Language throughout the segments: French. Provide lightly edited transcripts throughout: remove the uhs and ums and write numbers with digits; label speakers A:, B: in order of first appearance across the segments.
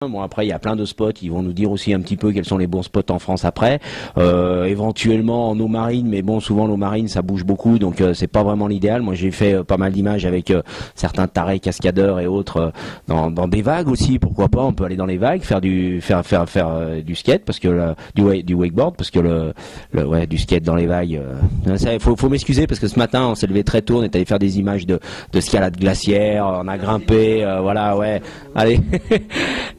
A: Bon, après, il y a plein de spots. Ils vont nous dire aussi un petit peu quels sont les bons spots en France après. Éventuellement en eau marine, mais bon, souvent l'eau marine, ça bouge beaucoup, donc c'est pas vraiment l'idéal. Moi, j'ai fait pas mal d'images avec certains tarés cascadeurs et autres dans des vagues aussi. Pourquoi pas? On peut aller dans les vagues, faire du skate, parce que du wakeboard, parce que du skate dans les vagues. Faut m'excuser parce que ce matin, on s'est levé très tôt, on est allé faire des images de escalade glaciaire, on a grimpé, voilà, ouais. Allez.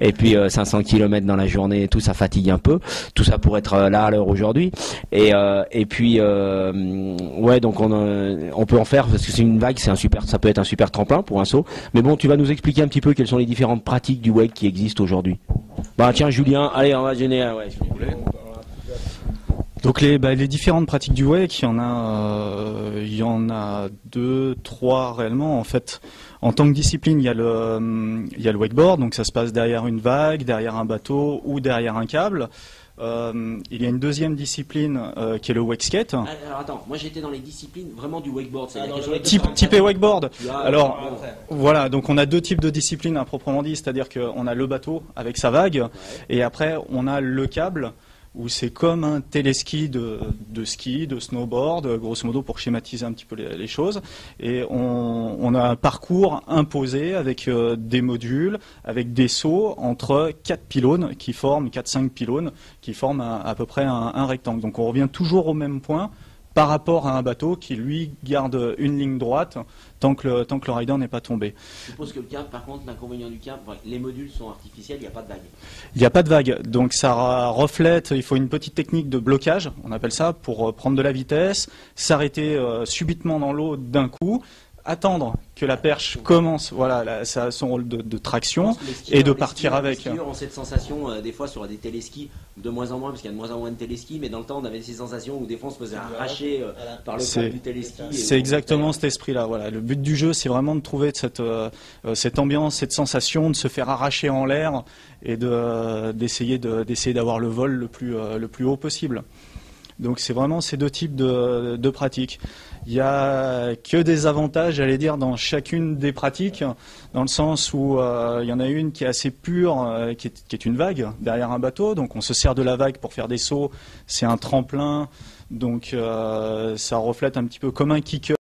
A: Et puis 500 km dans la journée, tout ça fatigue un peu. Tout ça pour être là à l'heure aujourd'hui. Et puis ouais, donc on peut en faire parce que c'est une vague, ça peut être un super tremplin pour un saut. Mais bon, tu vas nous expliquer un petit peu quelles sont les différentes pratiques du wake qui existent aujourd'hui. Bah tiens, Julien, allez, on va gêner. Ouais.
B: Donc les différentes pratiques du wake, il y en a 2, 3 réellement en fait. En tant que discipline, il y a le wakeboard, donc ça se passe derrière une vague, derrière un bateau ou derrière un câble. Il y a une deuxième discipline qui est le wake skate.
A: Alors attends, moi j'étais dans les disciplines vraiment du wakeboard.
B: Typé wakeboard. Alors voilà, donc on a 2 types de disciplines à proprement dit, c'est-à-dire qu'on a le bateau avec sa vague, ouais. Et après on a le câble, où c'est comme un téléski de ski, de snowboard, grosso modo pour schématiser un petit peu les choses. Et on a un parcours imposé avec des modules, avec des sauts entre 4 pylônes qui forment, 4-5 pylônes qui forment à peu près un rectangle. Donc on revient toujours au même point par rapport à un bateau qui lui garde une ligne droite tant que le rider n'est pas tombé.
A: Je suppose que le câble, par contre, l'inconvénient du câble, les modules sont artificiels, il n'y a pas de vague.
B: Il n'y a pas de vague, donc ça reflète, il faut une petite technique de blocage, on appelle ça, pour prendre de la vitesse, s'arrêter subitement dans l'eau d'un coup, attendre que la perche commence, voilà, ça a son rôle de traction et de partir avec.
A: Les skieurs ont cette sensation, des fois sur des téléskis, de moins en moins, parce qu'il y a de moins en moins de téléskis, mais dans le temps on avait ces sensations où des fois on se faisait arracher par le câble du téléski.
B: C'est exactement cet esprit-là. Voilà. Le but du jeu, c'est vraiment de trouver cette ambiance, cette sensation, de se faire arracher en l'air et d'essayer d'avoir le vol le plus haut possible. Donc c'est vraiment ces 2 types de pratiques. Il n'y a que des avantages, j'allais dire, dans chacune des pratiques, dans le sens où il y en a une qui est assez pure, qui est une vague derrière un bateau. Donc on se sert de la vague pour faire des sauts, c'est un tremplin, donc ça reflète un petit peu comme un kicker.